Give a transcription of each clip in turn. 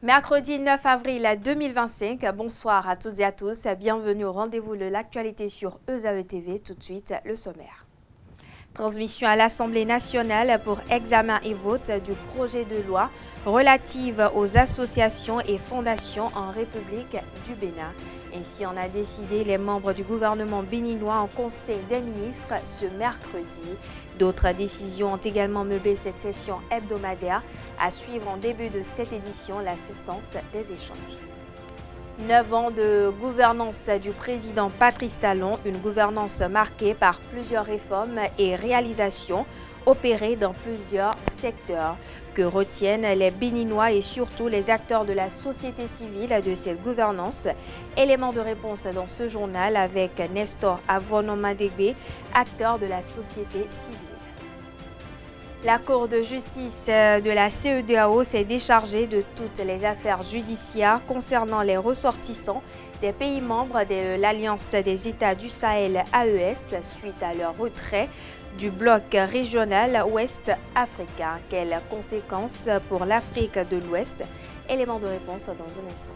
Mercredi 9 avril 2025, bonsoir à toutes et à tous, bienvenue au rendez-vous de l'actualité sur ESAE TV. Tout de suite, le sommaire. Transmission à l'Assemblée nationale pour examen et vote du projet de loi relative aux associations et fondations en République du Bénin. Ainsi en a décidé les membres du gouvernement béninois en Conseil des ministres ce mercredi. D'autres décisions ont également meublé cette session hebdomadaire. À suivre en début de cette édition, la substance des échanges. 9 ans de gouvernance du président Patrice Talon, une gouvernance marquée par plusieurs réformes et réalisations opérées dans plusieurs secteurs. Que retiennent les Béninois et surtout les acteurs de la société civile de cette gouvernance? Élément de réponse dans ce journal avec Nestor Avonomadegbe, acteur de la société civile. La Cour de justice de la CEDEAO s'est déchargée de toutes les affaires judiciaires concernant les ressortissants des pays membres de l'Alliance des États du Sahel AES suite à leur retrait du bloc régional ouest africain. Quelles conséquences pour l'Afrique de l'Ouest? Élément de réponse dans un instant.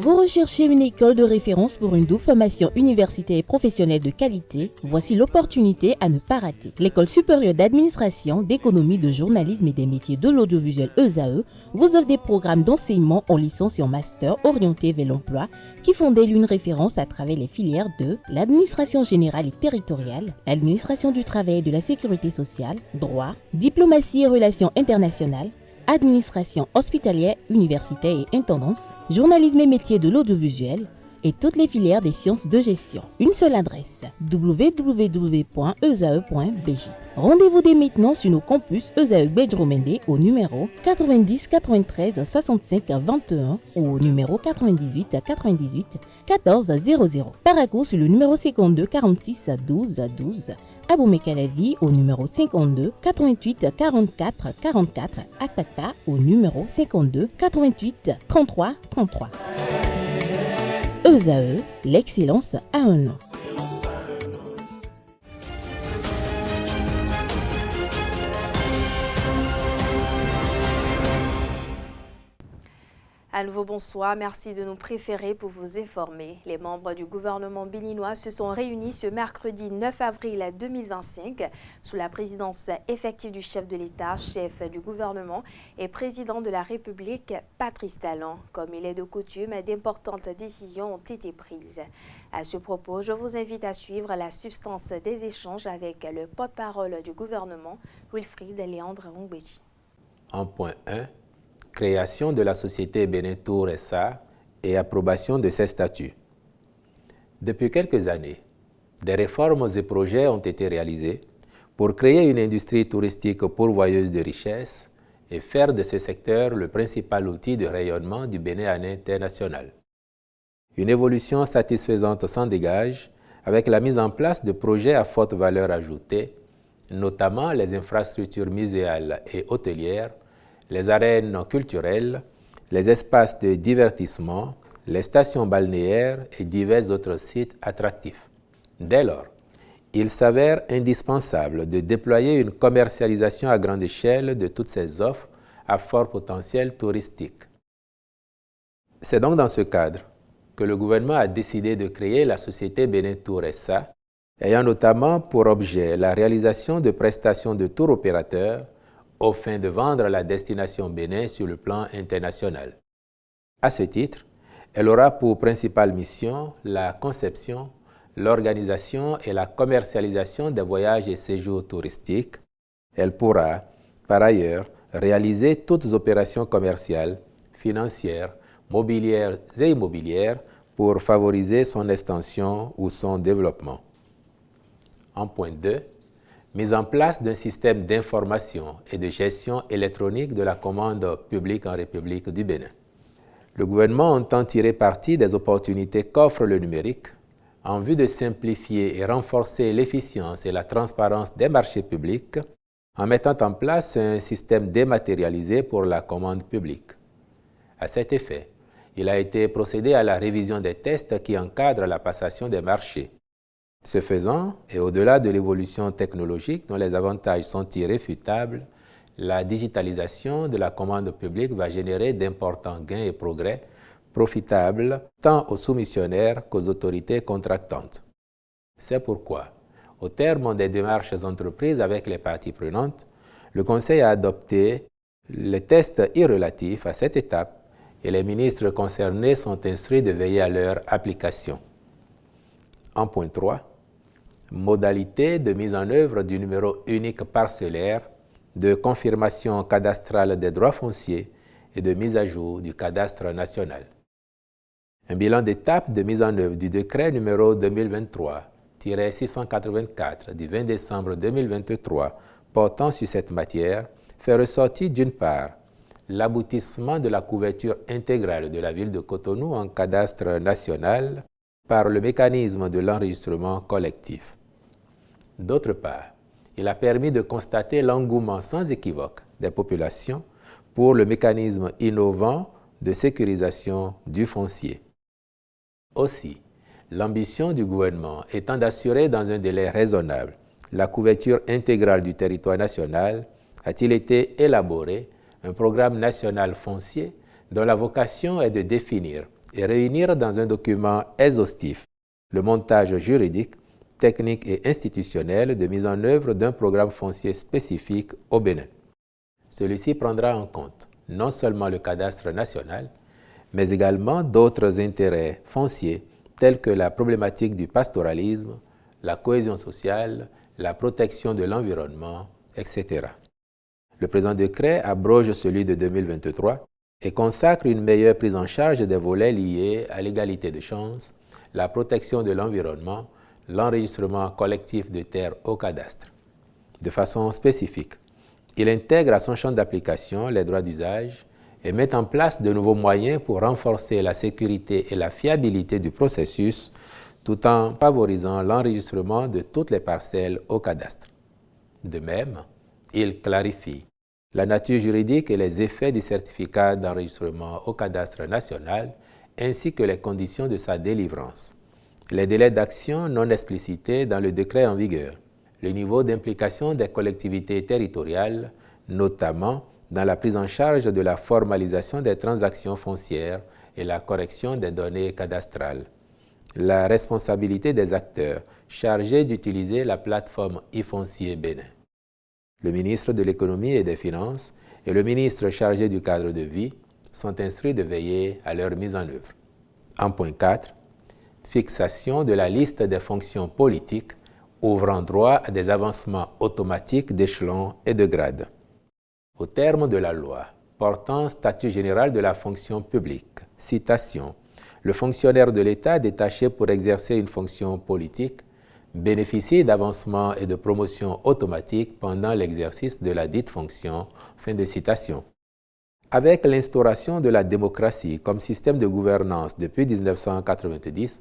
Vous recherchez une école de référence pour une double formation universitaire et professionnelle de qualité? Voici l'opportunité à ne pas rater. L'École supérieure d'administration, d'économie, de journalisme et des métiers de l'audiovisuel ESAE vous offre des programmes d'enseignement en licence et en master orientés vers l'emploi qui font d'elle une référence à travers les filières de l'administration générale et territoriale, l'administration du travail et de la sécurité sociale, droit, diplomatie et relations internationales, administration hospitalière, universitaire et intendance, journalisme et métiers de l'audiovisuel et toutes les filières des sciences de gestion. Une seule adresse, www.esae.bj. Rendez-vous dès maintenant sur nos campus ESAE Bedromende au numéro 90 93 65 21 ou au numéro 98 98 14 00. Paracourt sur le numéro 52 46 12 12. Aboumé-Calavi au numéro 52 88 44 44. Akpaka au numéro 52 88 33 33. ESAE, l'excellence a un nom. À nouveau, bonsoir. Merci de nous préférer pour vous informer. Les membres du gouvernement béninois se sont réunis ce mercredi 9 avril 2025 sous la présidence effective du chef de l'État, chef du gouvernement et président de la République, Patrice Talon. Comme il est de coutume, d'importantes décisions ont été prises. À ce propos, je vous invite à suivre la substance des échanges avec le porte-parole du gouvernement, Wilfried Léandre Ongbechi. En point 1, création de la société Bénin Tour SA et approbation de ses statuts. Depuis quelques années, des réformes et projets ont été réalisés pour créer une industrie touristique pourvoyeuse de richesses et faire de ce secteur le principal outil de rayonnement du Bénin à l'international. Une évolution satisfaisante s'en dégage avec la mise en place de projets à forte valeur ajoutée, notamment les infrastructures muséales et hôtelières, les arènes culturelles, les espaces de divertissement, les stations balnéaires et divers autres sites attractifs. Dès lors, il s'avère indispensable de déployer une commercialisation à grande échelle de toutes ces offres à fort potentiel touristique. C'est donc dans ce cadre que le gouvernement a décidé de créer la société Bénin Tour SA, ayant notamment pour objet la réalisation de prestations de tour opérateurs au fin de vendre la destination Bénin sur le plan international. À ce titre, elle aura pour principale mission la conception, l'organisation et la commercialisation des voyages et séjours touristiques. Elle pourra, par ailleurs, réaliser toutes opérations commerciales, financières, mobilières et immobilières pour favoriser son extension ou son développement. En point 2, mise en place d'un système d'information et de gestion électronique de la commande publique en République du Bénin. Le gouvernement entend tirer parti des opportunités qu'offre le numérique en vue de simplifier et renforcer l'efficience et la transparence des marchés publics en mettant en place un système dématérialisé pour la commande publique. À cet effet, il a été procédé à la révision des tests qui encadrent la passation des marchés. Ce faisant, et au-delà de l'évolution technologique dont les avantages sont irréfutables, la digitalisation de la commande publique va générer d'importants gains et progrès profitables tant aux soumissionnaires qu'aux autorités contractantes. C'est pourquoi, au terme des démarches entreprises avec les parties prenantes, le Conseil a adopté les tests irrelatifs à cette étape et les ministres concernés sont instruits de veiller à leur application. En point 3, modalité de mise en œuvre du numéro unique parcellaire, de confirmation cadastrale des droits fonciers et de mise à jour du cadastre national. Un bilan d'étape de mise en œuvre du décret numéro 2023-684 du 20 décembre 2023 portant sur cette matière fait ressortir d'une part l'aboutissement de la couverture intégrale de la ville de Cotonou en cadastre national par le mécanisme de l'enregistrement collectif. D'autre part, il a permis de constater l'engouement sans équivoque des populations pour le mécanisme innovant de sécurisation du foncier. Aussi, l'ambition du gouvernement étant d'assurer dans un délai raisonnable la couverture intégrale du territoire national, a-t-il été élaboré un programme national foncier dont la vocation est de définir et réunir dans un document exhaustif le montage juridique, technique et institutionnel de mise en œuvre d'un programme foncier spécifique au Bénin. Celui-ci prendra en compte non seulement le cadastre national, mais également d'autres intérêts fonciers tels que la problématique du pastoralisme, la cohésion sociale, la protection de l'environnement, etc. Le présent décret abroge celui de 2023 et consacre une meilleure prise en charge des volets liés à l'égalité de chances, la protection de l'environnement, l'enregistrement collectif de terres au cadastre. De façon spécifique, il intègre à son champ d'application les droits d'usage et met en place de nouveaux moyens pour renforcer la sécurité et la fiabilité du processus tout en favorisant l'enregistrement de toutes les parcelles au cadastre. De même, il clarifie la nature juridique et les effets du certificat d'enregistrement au cadastre national ainsi que les conditions de sa délivrance, les délais d'action non explicités dans le décret en vigueur, le niveau d'implication des collectivités territoriales, notamment dans la prise en charge de la formalisation des transactions foncières et la correction des données cadastrales, la responsabilité des acteurs chargés d'utiliser la plateforme e-foncier Bénin. Le ministre de l'Économie et des Finances et le ministre chargé du cadre de vie sont instruits de veiller à leur mise en œuvre. En point 4, fixation de la liste des fonctions politiques ouvrant droit à des avancements automatiques d'échelon et de grade. Au terme de la loi portant statut général de la fonction publique, citation, le fonctionnaire de l'État détaché pour exercer une fonction politique bénéficie d'avancements et de promotions automatiques pendant l'exercice de la dite fonction. Fin de citation. Avec l'instauration de la démocratie comme système de gouvernance depuis 1990,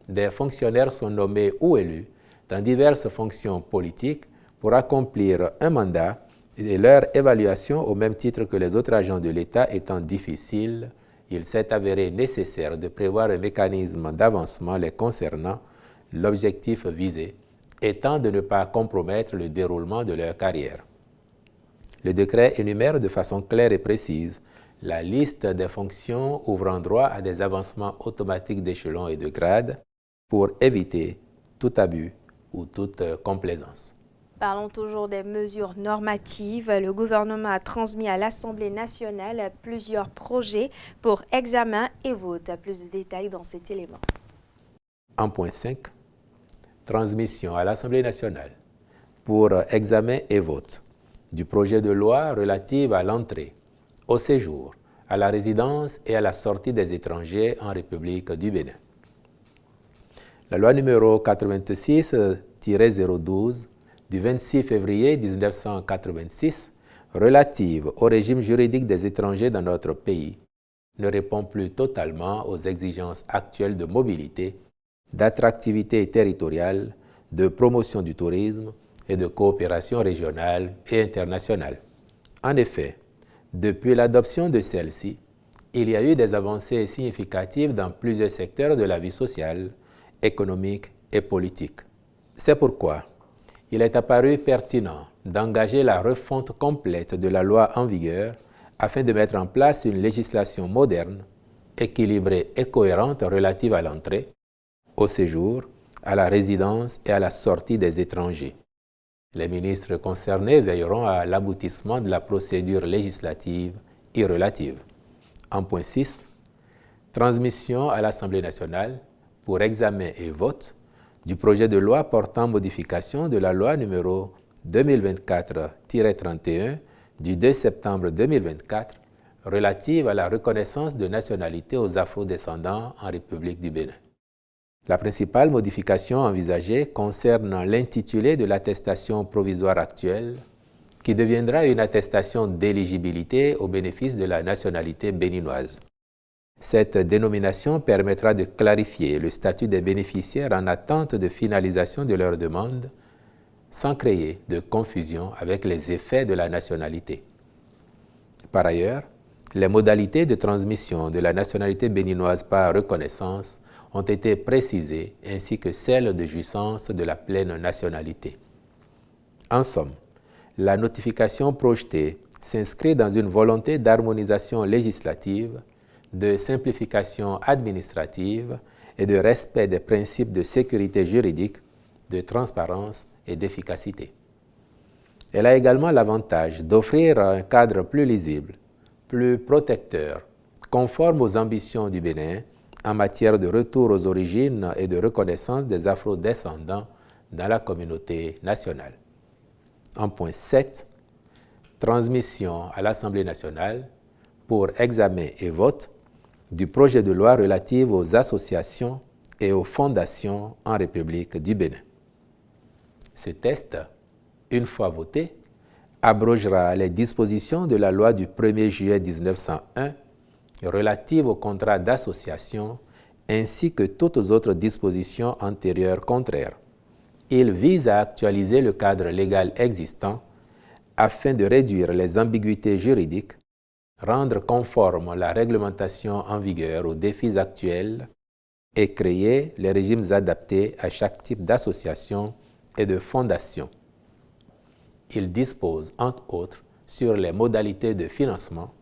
des fonctionnaires sont nommés ou élus dans diverses fonctions politiques pour accomplir un mandat et leur évaluation au même titre que les autres agents de l'État étant difficile, il s'est avéré nécessaire de prévoir un mécanisme d'avancement les concernant, l'objectif visé étant de ne pas compromettre le déroulement de leur carrière. Le décret énumère de façon claire et précise la liste des fonctions ouvrant droit à des avancements automatiques d'échelon et de grade pour éviter tout abus ou toute complaisance. Parlons toujours des mesures normatives. Le gouvernement a transmis à l'Assemblée nationale plusieurs projets pour examen et vote. Plus de détails dans cet élément. En point 5, transmission à l'Assemblée nationale pour examen et vote du projet de loi relative à l'entrée, au séjour, à la résidence et à la sortie des étrangers en République du Bénin. La loi numéro 86-012 du 26 février 1986 relative au régime juridique des étrangers dans notre pays ne répond plus totalement aux exigences actuelles de mobilité, d'attractivité territoriale, de promotion du tourisme et de coopération régionale et internationale. En effet, depuis l'adoption de celle-ci, il y a eu des avancées significatives dans plusieurs secteurs de la vie sociale, économique et politique. C'est pourquoi il est apparu pertinent d'engager la refonte complète de la loi en vigueur afin de mettre en place une législation moderne, équilibrée et cohérente relative à l'entrée, au séjour, à la résidence et à la sortie des étrangers. Les ministres concernés veilleront à l'aboutissement de la procédure législative et relative. En point 6, transmission à l'Assemblée nationale pour examen et vote du projet de loi portant modification de la loi numéro 2024-31 du 2 septembre 2024 relative à la reconnaissance de nationalité aux afro-descendants en République du Bénin. La principale modification envisagée concerne l'intitulé de l'attestation provisoire actuelle, qui deviendra une attestation d'éligibilité au bénéfice de la nationalité béninoise. Cette dénomination permettra de clarifier le statut des bénéficiaires en attente de finalisation de leur demande, sans créer de confusion avec les effets de la nationalité. Par ailleurs, les modalités de transmission de la nationalité béninoise par reconnaissance ont été précisées, ainsi que celles de jouissance de la pleine nationalité. En somme, la notification projetée s'inscrit dans une volonté d'harmonisation législative, de simplification administrative et de respect des principes de sécurité juridique, de transparence et d'efficacité. Elle a également l'avantage d'offrir un cadre plus lisible, plus protecteur, conforme aux ambitions du Bénin en matière de retour aux origines et de reconnaissance des afro-descendants dans la communauté nationale. En point 7, transmission à l'Assemblée nationale pour examen et vote du projet de loi relatif aux associations et aux fondations en République du Bénin. Ce texte, une fois voté, abrogera les dispositions de la loi du 1er juillet 1901 relative au contrat d'association ainsi que toutes autres dispositions antérieures contraires. Il vise à actualiser le cadre légal existant afin de réduire les ambiguïtés juridiques, rendre conforme la réglementation en vigueur aux défis actuels et créer les régimes adaptés à chaque type d'association et de fondation. Il dispose, entre autres, sur les modalités de financement,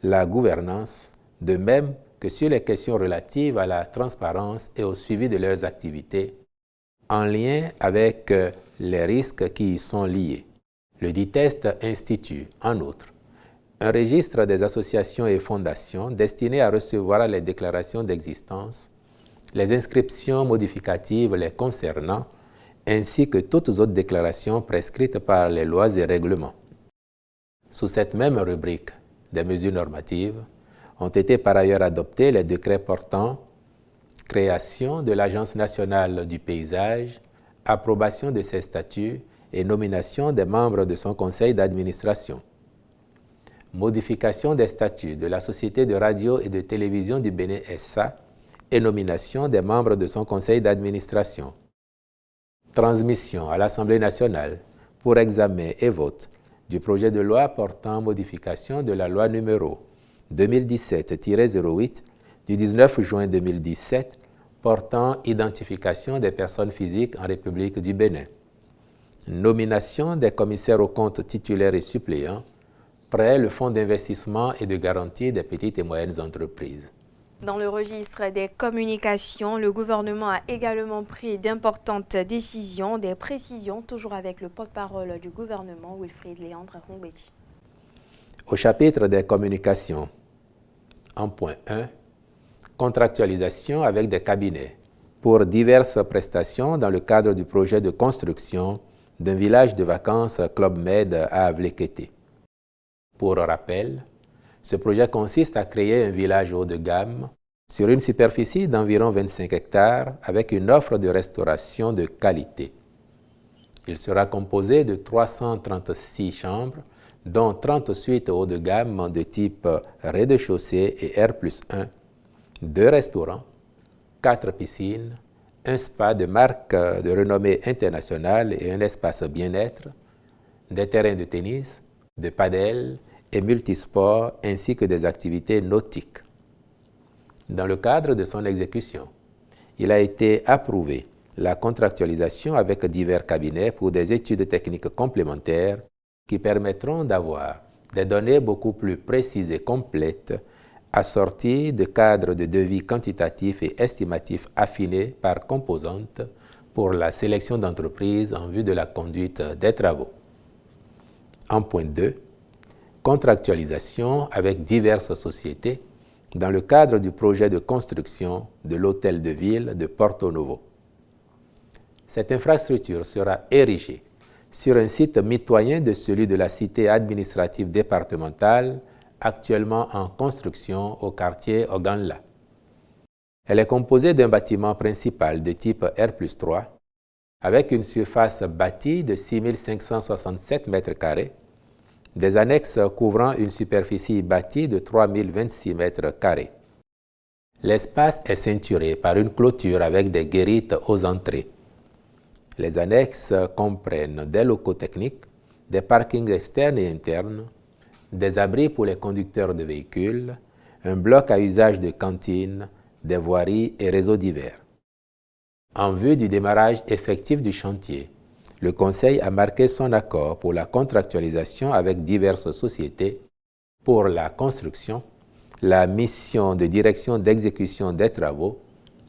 la gouvernance, de même que sur les questions relatives à la transparence et au suivi de leurs activités, en lien avec les risques qui y sont liés. Le dit texte institue, en outre, un registre des associations et fondations destiné à recevoir les déclarations d'existence, les inscriptions modificatives les concernant, ainsi que toutes autres déclarations prescrites par les lois et règlements. Sous cette même rubrique des mesures normatives, ont été par ailleurs adoptés les décrets portant création de l'Agence nationale du paysage, approbation de ses statuts et nomination des membres de son conseil d'administration. Modification des statuts de la Société de radio et de télévision du Bénin SA et nomination des membres de son conseil d'administration. Transmission à l'Assemblée nationale pour examen et vote du projet de loi portant modification de la loi numéro 2017-08 du 19 juin 2017 portant identification des personnes physiques en République du Bénin. Nomination des commissaires aux comptes titulaires et suppléants près le Fonds d'investissement et de garantie des petites et moyennes entreprises. Dans le registre des communications, le gouvernement a également pris d'importantes décisions, des précisions, toujours avec le porte-parole du gouvernement, Wilfried Léandre Hongbechi. Au chapitre des communications, en point 1, contractualisation avec des cabinets pour diverses prestations dans le cadre du projet de construction d'un village de vacances Club Med à Avlekete. Pour rappel, ce projet consiste à créer un village haut de gamme sur une superficie d'environ 25 hectares avec une offre de restauration de qualité. Il sera composé de 336 chambres, dont 30 suites haut de gamme de type rez-de-chaussée et R+1, 2 restaurants, 4 piscines, un spa de marque de renommée internationale et un espace bien-être, des terrains de tennis, de padel et multisports ainsi que des activités nautiques. Dans le cadre de son exécution, il a été approuvé la contractualisation avec divers cabinets pour des études techniques complémentaires qui permettront d'avoir des données beaucoup plus précises et complètes, assorties de cadres de devis quantitatifs et estimatifs affinés par composante pour la sélection d'entreprises en vue de la conduite des travaux. En point 2, contractualisation avec diverses sociétés dans le cadre du projet de construction de l'hôtel de ville de Porto Novo. Cette infrastructure sera érigée sur un site mitoyen de celui de la cité administrative départementale actuellement en construction au quartier Oganla. Elle est composée d'un bâtiment principal de type R+3 avec une surface bâtie de 6 567 m², des annexes couvrant une superficie bâtie de 3 026 m². L'espace est ceinturé par une clôture avec des guérites aux entrées. Les annexes comprennent des locaux techniques, des parkings externes et internes, des abris pour les conducteurs de véhicules, un bloc à usage de cantine, des voiries et réseaux divers. En vue du démarrage effectif du chantier, le Conseil a marqué son accord pour la contractualisation avec diverses sociétés pour la construction, la mission de direction d'exécution des travaux,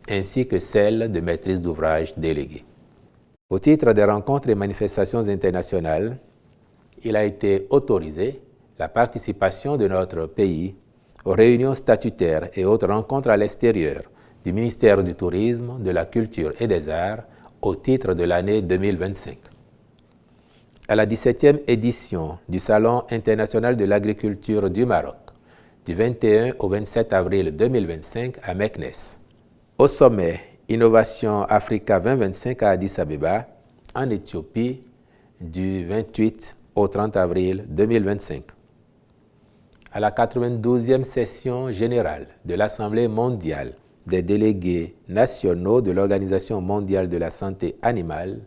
ainsi que celle de maîtrise d'ouvrage déléguée. Au titre des rencontres et manifestations internationales, il a été autorisé la participation de notre pays aux réunions statutaires et autres rencontres à l'extérieur du ministère du Tourisme, de la Culture et des Arts au titre de l'année 2025. À la 17e édition du Salon international de l'agriculture du Maroc, du 21 au 27 avril 2025 à Meknès. Au sommet Innovation Africa 2025 à Addis Abeba, en Éthiopie, du 28 au 30 avril 2025. À la 92e session générale de l'Assemblée mondiale des délégués nationaux de l'Organisation mondiale de la santé animale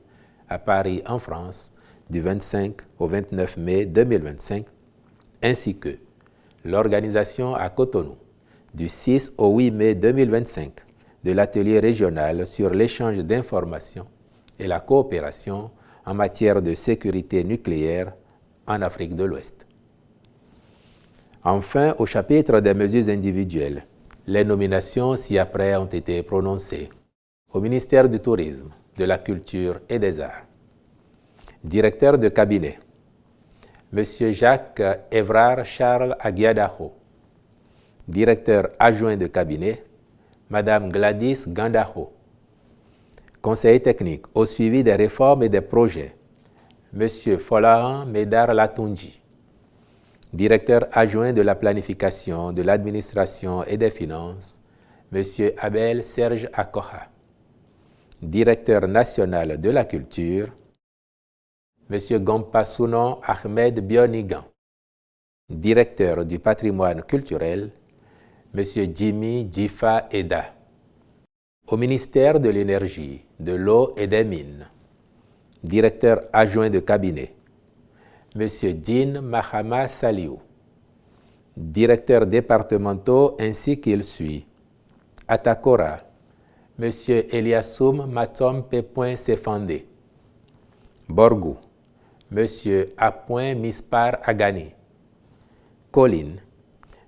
à Paris, en France, du 25 au 29 mai 2025, ainsi que l'organisation à Cotonou, du 6 au 8 mai 2025, de l'atelier régional sur l'échange d'informations et la coopération en matière de sécurité nucléaire en Afrique de l'Ouest. Enfin, au chapitre des mesures individuelles, les nominations ci-après ont été prononcées au ministère du Tourisme, de la Culture et des Arts. Directeur de cabinet, M. Jacques Évrard Charles Aguiadaho. Directeur adjoint de cabinet, Mme Gladys Gandaho. Conseiller technique au suivi des réformes et des projets, M. Folahan Médar Latunji. Directeur adjoint de la planification, de l'administration et des finances, M. Abel Serge Akoha. Directeur national de la culture, M. Gompasunon Ahmed Bionigan. Directeur du patrimoine culturel, M. Jimmy Djifa Eda. Au ministère de l'Énergie, de l'Eau et des Mines, directeur adjoint de cabinet, M. Din Mahama Saliou. Directeurs départementaux ainsi qu'il suit, Atakora, M. Eliassoum Matom Pepouin Sefandé. Borgou, M. Apouin Mispar Agani. Colline,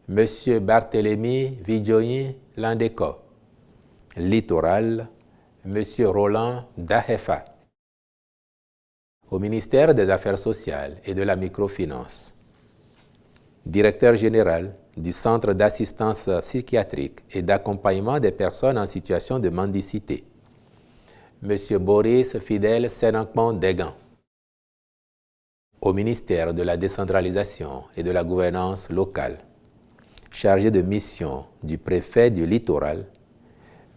M. Barthélemy Vidjoyin Landeko. Littoral, M. Roland Dahefa. Au ministère des Affaires sociales et de la microfinance, directeur général du Centre d'assistance psychiatrique et d'accompagnement des personnes en situation de mendicité, M. Boris Fidel Senankman Degan. Au ministère de la décentralisation et de la gouvernance locale, chargé de mission du préfet du littoral,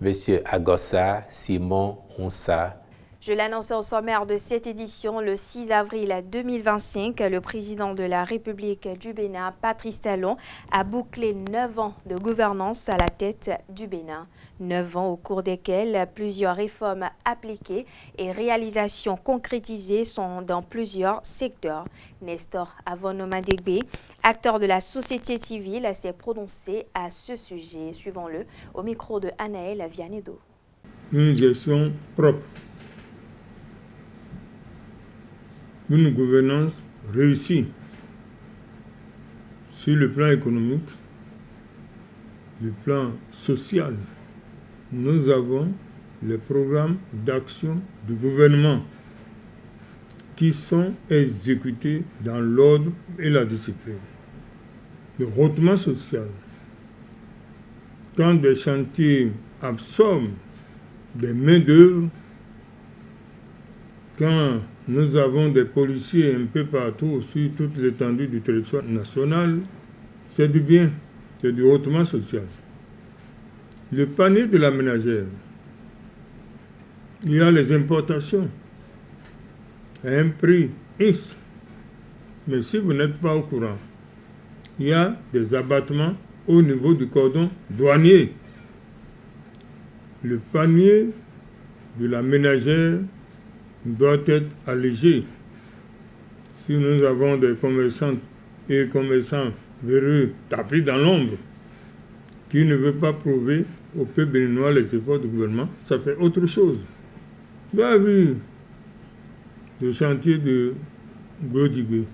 M. Agossa Simon Onsa. Je l'annonçais au sommaire de cette édition, le 6 avril 2025, le président de la République du Bénin, Patrice Talon, a bouclé 9 ans de gouvernance à la tête du Bénin. 9 ans au cours desquels plusieurs réformes appliquées et réalisations concrétisées sont dans plusieurs secteurs. Nestor Avonomadegbe, acteur de la société civile, s'est prononcé à ce sujet. Suivons-le au micro de Anaël Vianedo. Une gestion propre, une gouvernance réussie sur le plan économique, le plan social. Nous avons les programmes d'action du gouvernement qui sont exécutés dans l'ordre et la discipline. Le rehaussement social. Quand des chantiers absorbent des main-d'œuvre, quand nous avons des policiers un peu partout sur toute l'étendue du territoire national, c'est du bien, c'est du rehaussement social. Le panier de la ménagère, il y a les importations à un prix X. Mais si vous n'êtes pas au courant, il y a des abattements au niveau du cordon douanier. Le panier de la ménagère doit être allégé. Si nous avons des commerçantes et commerçants véreux tapis dans l'ombre, qui ne veulent pas prouver au peuple béninois les efforts du gouvernement, ça fait autre chose. Vous avez vu le chantier de Godigbe.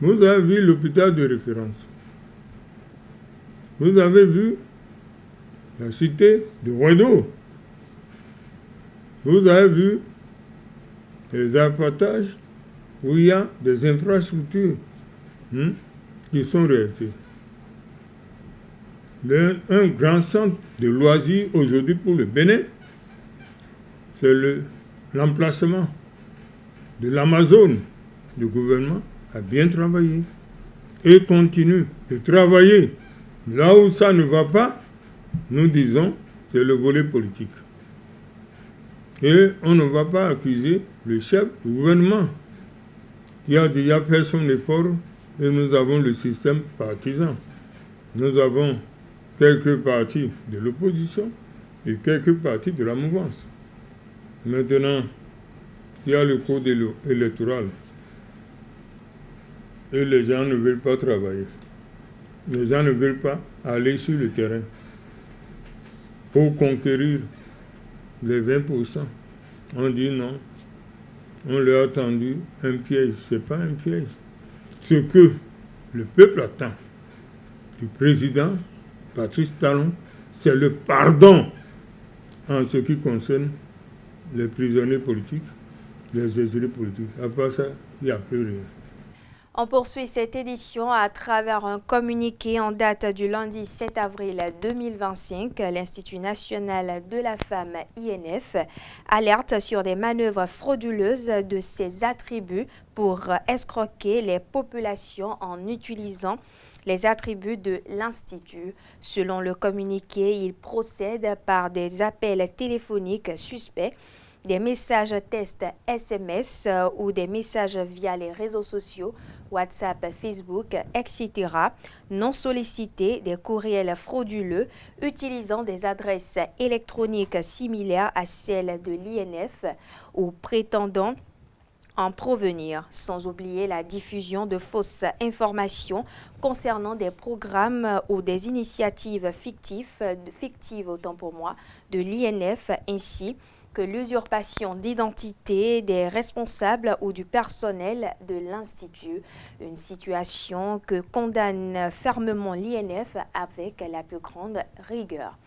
Vous avez vu l'hôpital de référence. Vous avez vu la cité de Ouedo. Vous avez vu les apportages où il y a des infrastructures qui sont réalisées. Un grand centre de loisirs aujourd'hui pour le Bénin, c'est l'emplacement de l'Amazone. Le gouvernement a bien travaillé et continue de travailler. Là où ça ne va pas, nous disons, c'est le volet politique. Et on ne va pas accuser le chef du gouvernement qui a déjà fait son effort et nous avons le système partisan. Nous avons quelques partis de l'opposition et quelques partis de la mouvance. Maintenant, s'il y a le code électoral et les gens ne veulent pas travailler, les gens ne veulent pas aller sur le terrain pour conquérir les 20%. On dit non, on leur a tendu un piège. Ce n'est pas un piège. Ce que le peuple attend du président Patrice Talon, c'est le pardon en ce qui concerne les prisonniers politiques, les exilés politiques. À part ça, il n'y a plus rien. On poursuit cette édition à travers un communiqué en date du lundi 7 avril 2025. L'Institut national de la femme, INF, alerte sur des manœuvres frauduleuses de ses attributs pour escroquer les populations en utilisant les attributs de l'Institut. Selon le communiqué, il procède par des appels téléphoniques suspects, des messages tests SMS ou des messages via les réseaux sociaux, WhatsApp, Facebook, etc., non sollicités, des courriels frauduleux utilisant des adresses électroniques similaires à celles de l'INF ou prétendant en provenir, sans oublier la diffusion de fausses informations concernant des programmes ou des initiatives fictives autant pour moi, de l'INF, ainsi que l'usurpation d'identité des responsables ou du personnel de l'Institut, une situation que condamne fermement l'INF avec la plus grande rigueur.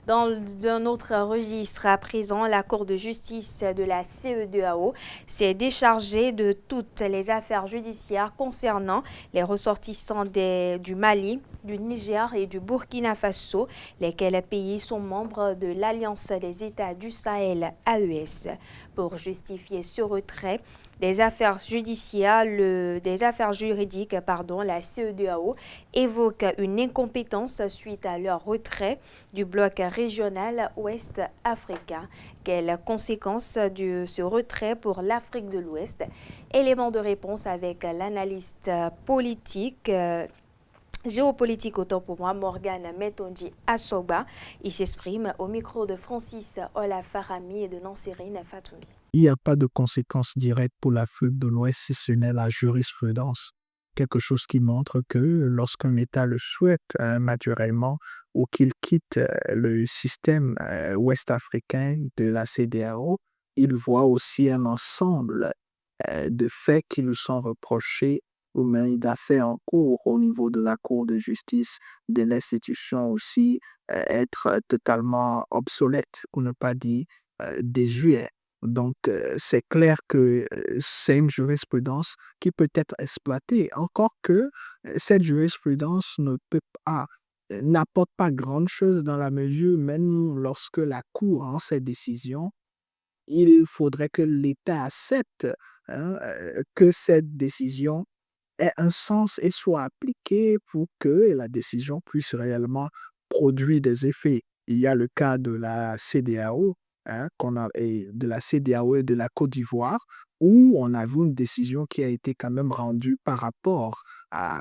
Dans un autre registre, à présent, la Cour de justice de la CEDEAO s'est déchargée de toutes les affaires judiciaires concernant les ressortissants du Mali, du Niger et du Burkina Faso, lesquels pays sont membres de l'Alliance des États du Sahel, AES. Pour justifier ce retrait des affaires juridiques, la CEDEAO évoque une incompétence suite à leur retrait du bloc régional ouest africain. Quelles conséquences de ce retrait pour l'Afrique de l'Ouest? Élément de réponse avec l'analyste politique géopolitique autant pour moi, Morgane Metonji Assoba. Il s'exprime au micro de Francis Olafarami et de Nansérine Fatoumbi. Il n'y a pas de conséquences directes pour l'Afrique de l'Ouest si ce n'est la jurisprudence. Quelque chose qui montre que lorsqu'un État le souhaite naturellement ou qu'il quitte le système ouest africain de la CEDEAO, il voit aussi un ensemble de faits qui nous sont reprochés ou même d'affaires en cours au niveau de la Cour de justice de l'institution aussi être totalement obsolète, pour ne pas dire désuet. Donc, c'est clair que c'est une jurisprudence qui peut être exploitée, encore que cette jurisprudence ne peut pas, n'apporte pas grande-chose dans la mesure, même lorsque la Cour rend ses décisions, il faudrait que l'État accepte que cette décision ait un sens et soit appliquée pour que la décision puisse réellement produire des effets. Il y a le cas de la CEDEAO, et de la CEDEAO et de la Côte d'Ivoire, où on a vu une décision qui a été quand même rendue par rapport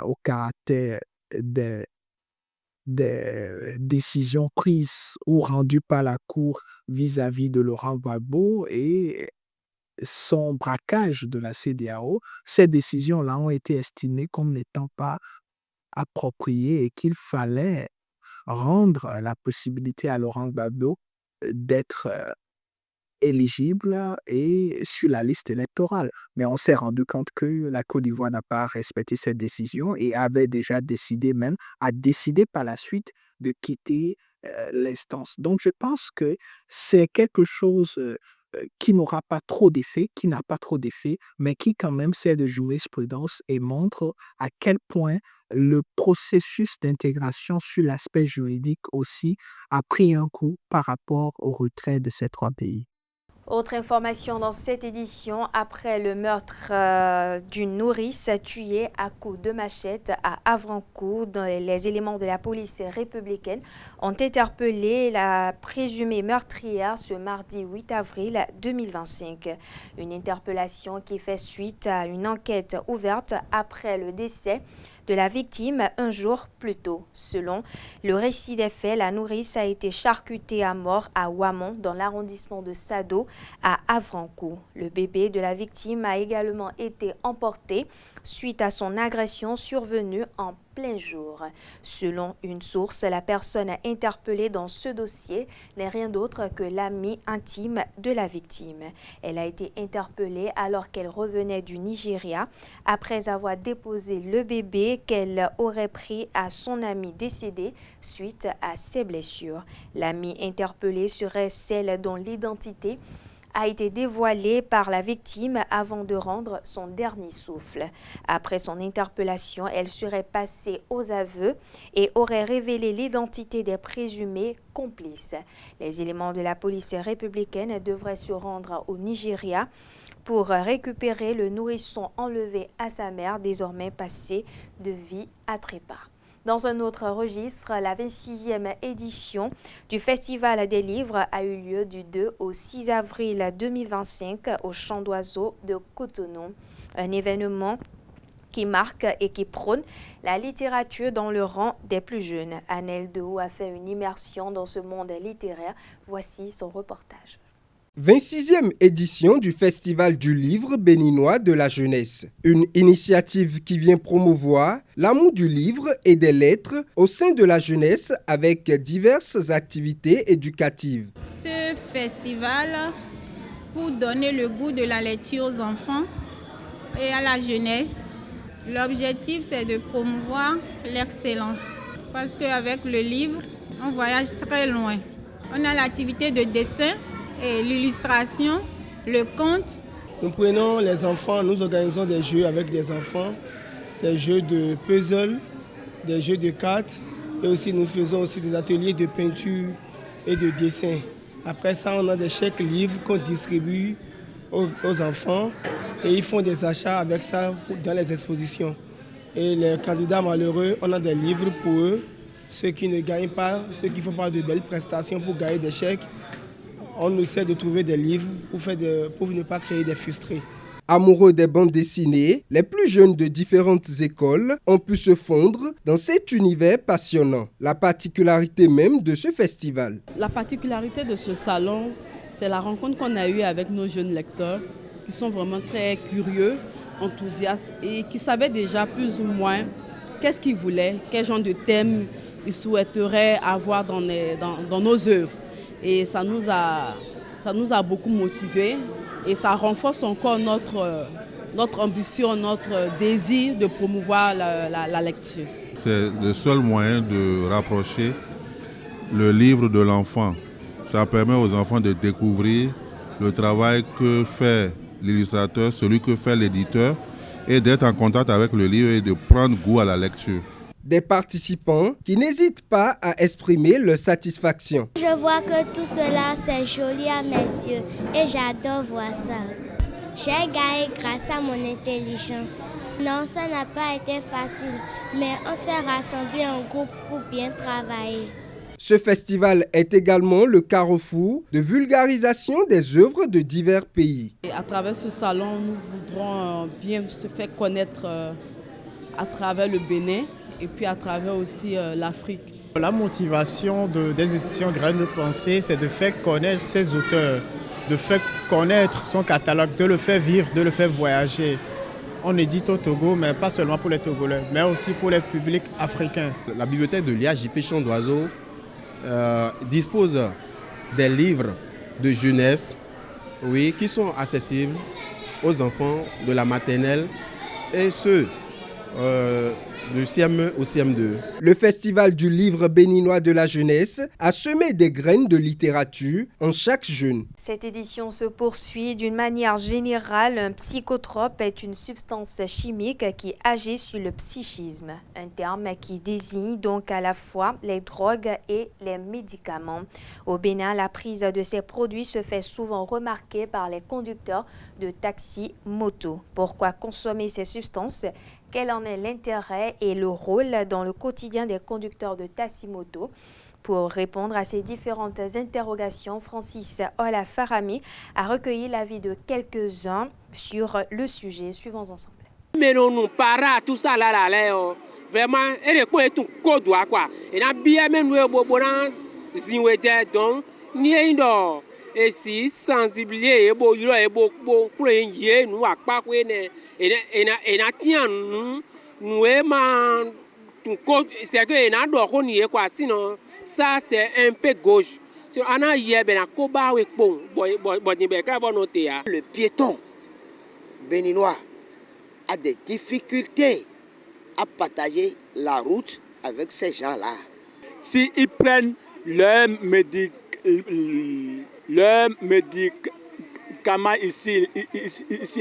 au caractère des décisions prises ou rendues par la Cour vis-à-vis de Laurent Gbagbo et son braquage de la CEDEAO. Ces décisions-là ont été estimées comme n'étant pas appropriées et qu'il fallait rendre la possibilité à Laurent Gbagbo d'être éligible et sur la liste électorale. Mais on s'est rendu compte que la Côte d'Ivoire n'a pas respecté cette décision et avait déjà décidé même, a décidé par la suite de quitter l'instance. Donc je pense que c'est quelque chose qui n'aura pas trop d'effet, qui n'a pas trop d'effet, mais qui quand même sert de jurisprudence et montre à quel point le processus d'intégration sur l'aspect juridique aussi a pris un coup par rapport au retrait de ces 3 pays. Autre information dans cette édition, après le meurtre d'une nourrice tuée à coups de machette à Havrancourt, les éléments de la police républicaine ont interpellé la présumée meurtrière ce mardi 8 avril 2025. Une interpellation qui fait suite à une enquête ouverte après le décès de la victime un jour plus tôt. Selon le récit des faits, la nourrice a été charcutée à mort à Ouamon, dans l'arrondissement de Sado, à Havrancourt. Le bébé de la victime a également été emporté suite à son agression survenue en plein jour. Selon une source, la personne interpellée dans ce dossier n'est rien d'autre que l'amie intime de la victime. Elle a été interpellée alors qu'elle revenait du Nigeria après avoir déposé le bébé qu'elle aurait pris à son amie décédée suite à ses blessures. L'amie interpellée serait celle dont l'identité a été dévoilée par la victime avant de rendre son dernier souffle. Après son interpellation, elle serait passée aux aveux et aurait révélé l'identité des présumés complices. Les éléments de la police républicaine devraient se rendre au Nigeria pour récupérer le nourrisson enlevé à sa mère, désormais passé de vie à trépas. Dans un autre registre, la 26e édition du Festival des livres a eu lieu du 2 au 6 avril 2025 au Champ d'Oiseaux de Cotonou. Un événement qui marque et qui prône la littérature dans le rang des plus jeunes. Annelle Dehaut a fait une immersion dans ce monde littéraire. Voici son reportage. 26e édition du Festival du livre béninois de la jeunesse. Une initiative qui vient promouvoir l'amour du livre et des lettres au sein de la jeunesse avec diverses activités éducatives. Ce festival, pour donner le goût de la lecture aux enfants et à la jeunesse, l'objectif c'est de promouvoir l'excellence. Parce qu'avec le livre, on voyage très loin. On a l'activité de dessin, et l'illustration, le conte. Nous prenons les enfants, nous organisons des jeux avec des enfants, des jeux de puzzle, des jeux de cartes et aussi nous faisons aussi des ateliers de peinture et de dessin. Après ça, on a des chèques livres qu'on distribue aux enfants et ils font des achats avec ça dans les expositions. Et les candidats malheureux, on a des livres pour eux, ceux qui ne gagnent pas, ceux qui ne font pas de belles prestations pour gagner des chèques. On essaie de trouver des livres pour ne pas créer des frustrés. Amoureux des bandes dessinées, les plus jeunes de différentes écoles ont pu se fondre dans cet univers passionnant. La particularité même de ce festival. La particularité de ce salon, c'est la rencontre qu'on a eue avec nos jeunes lecteurs qui sont vraiment très curieux, enthousiastes et qui savaient déjà plus ou moins qu'est-ce qu'ils voulaient, quel genre de thème ils souhaiteraient avoir dans nos œuvres. Et ça nous a beaucoup motivés Et ça renforce encore notre ambition, notre désir de promouvoir la lecture. C'est le seul moyen de rapprocher le livre de l'enfant. Ça permet aux enfants de découvrir le travail que fait l'illustrateur, celui que fait l'éditeur, et d'être en contact avec le livre et de prendre goût à la lecture. Des participants qui n'hésitent pas à exprimer leur satisfaction. Je vois que tout cela c'est joli à mes yeux et j'adore voir ça. J'ai gagné grâce à mon intelligence. Non, ça n'a pas été facile, mais on s'est rassemblés en groupe pour bien travailler. Ce festival est également le carrefour de vulgarisation des œuvres de divers pays. Et à travers ce salon, nous voudrons bien se faire connaître à travers le Bénin et puis à travers aussi l'Afrique. La motivation des éditions Graines de Pensée, c'est de faire connaître ses auteurs, de faire connaître son catalogue, de le faire vivre, de le faire voyager. On édite au Togo, mais pas seulement pour les Togolais, mais aussi pour les publics africains. La bibliothèque de l'IAJP Chant d'Oiseau dispose des livres de jeunesse, oui, qui sont accessibles aux enfants de la maternelle et ceux du CM1 au CM2. Le Festival du livre béninois de la jeunesse a semé des graines de littérature en chaque jeune. Cette édition se poursuit d'une manière générale. Un psychotrope est une substance chimique qui agit sur le psychisme, un terme qui désigne donc à la fois les drogues et les médicaments. Au Bénin, la prise de ces produits se fait souvent remarquer par les conducteurs de taxi-moto. Pourquoi consommer ces substances ? Quel en est l'intérêt et le rôle dans le quotidien des conducteurs de taxi-moto? Pour répondre à ces différentes interrogations, Francis Ola Farami a recueilli l'avis de quelques-uns sur le sujet. Suivons ensemble. Mais non, nous para tout ça là vraiment et le quoi tout code quoi. Et na bien même nous bon zinwete donc ni indo et si sensibiliser et bo yiro et bo pour yé nous a pas quoi et na tient nous man tout code c'est que na do ko ni quoi sinon ça c'est un peu gauche. Sur ana yé ben na ko ba we bon ni be ka bon noter. Le piéton béninois a des difficultés à partager la route avec ces gens-là. S'ils prennent leur médicament ici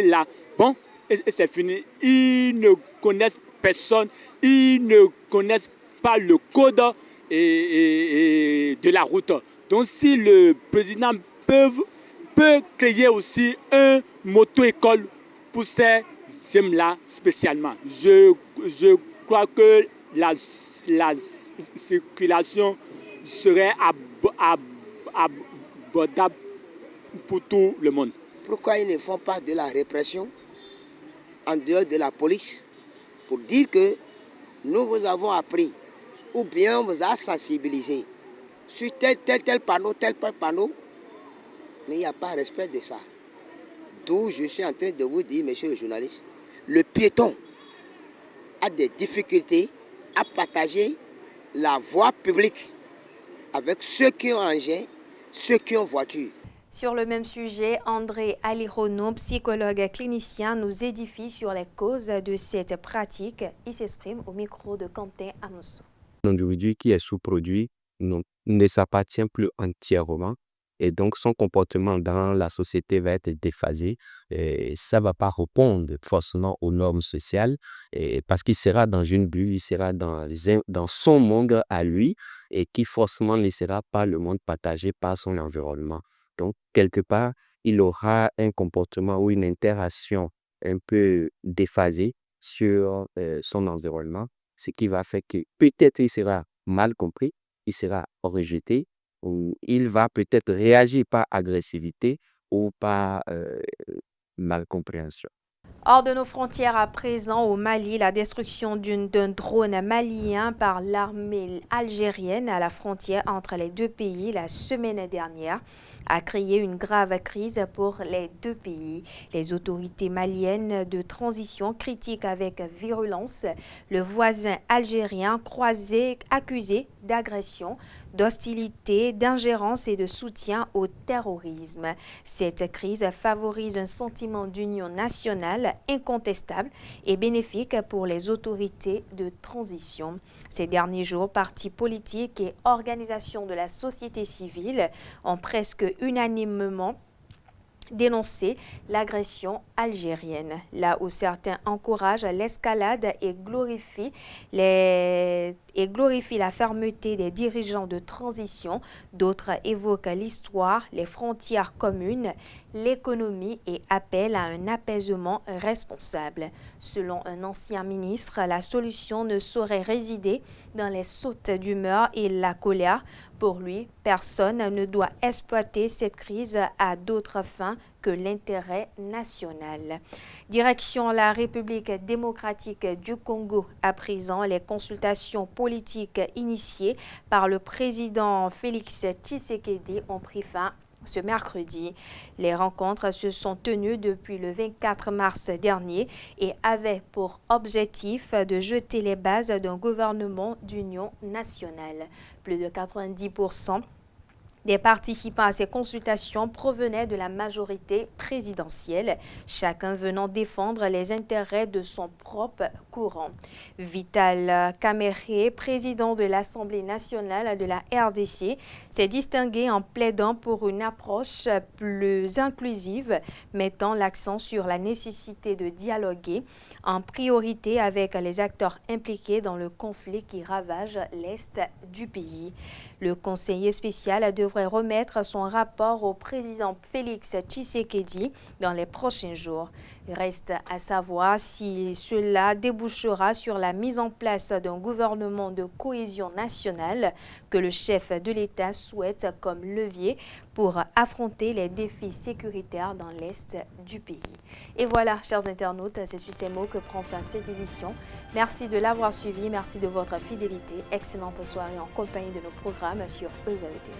là, bon, et c'est fini. Ils ne connaissent personne, ils ne connaissent pas le code de la route. Donc si le président peut créer aussi un moto-école pour ces là spécialement. Je crois que la circulation serait abordable pour tout le monde. Pourquoi ils ne font pas de la répression en dehors de la police pour dire que nous vous avons appris ou bien on vous a sensibilisé sur tel panneau, mais il n'y a pas respect de ça. D'où je suis en train de vous dire, monsieur le journaliste, le piéton a des difficultés à partager la voie publique avec ceux qui ont engin, ceux qui ont voiture. Sur le même sujet, André Alirono, psychologue clinicien, nous édifie sur les causes de cette pratique. Il s'exprime au micro de Quentin Amosso. L'individu qui est sous-produit ne s'appartient plus entièrement. Et donc, son comportement dans la société va être déphasé. Et ça ne va pas répondre forcément aux normes sociales parce qu'il sera dans une bulle, il sera dans son monde à lui et qui forcément ne sera pas le monde partagé par son environnement. Donc, quelque part, il aura un comportement ou une interaction un peu déphasée sur son environnement, ce qui va faire que peut-être il sera mal compris, il sera rejeté, ou il va peut-être réagir par agressivité ou par malcompréhension. Hors de nos frontières à présent, au Mali, la destruction d'un drone malien par l'armée algérienne à la frontière entre les deux pays la semaine dernière a créé une grave crise pour les deux pays. Les autorités maliennes de transition critiquent avec virulence le voisin algérien accusé d'agression, d'hostilité, d'ingérence et de soutien au terrorisme. Cette crise favorise un sentiment d'union nationale incontestable et bénéfique pour les autorités de transition. Ces derniers jours, partis politiques et organisations de la société civile ont presque unanimement dénoncer l'agression algérienne. Là où certains encouragent l'escalade et glorifient la fermeté des dirigeants de transition, d'autres évoquent l'histoire, les frontières communes, l'économie et appellent à un apaisement responsable. Selon un ancien ministre, la solution ne saurait résider dans les sautes d'humeur et la colère. Pour lui, personne ne doit exploiter cette crise à d'autres fins que l'intérêt national. Direction la République démocratique du Congo. À présent, les consultations politiques initiées par le président Félix Tshisekedi ont pris fin ce mercredi. Les rencontres se sont tenues depuis le 24 mars dernier et avaient pour objectif de jeter les bases d'un gouvernement d'union nationale. Plus de 90% des participants à ces consultations provenaient de la majorité présidentielle, chacun venant défendre les intérêts de son propre courant. Vital Kamerhe, président de l'Assemblée nationale de la RDC, s'est distingué en plaidant pour une approche plus inclusive, mettant l'accent sur la nécessité de dialoguer en priorité avec les acteurs impliqués dans le conflit qui ravage l'Est du pays. Le conseiller spécial devrait remettre son rapport au président Félix Tshisekedi dans les prochains jours. Il reste à savoir si cela débouchera sur la mise en place d'un gouvernement de cohésion nationale que le chef de l'État souhaite comme levier pour affronter les défis sécuritaires dans l'Est du pays. Et voilà, chers internautes, c'est sur ces mots que prend fin cette édition. Merci de l'avoir suivi, merci de votre fidélité. Excellente soirée en compagnie de nos programmes sur EZAE TV.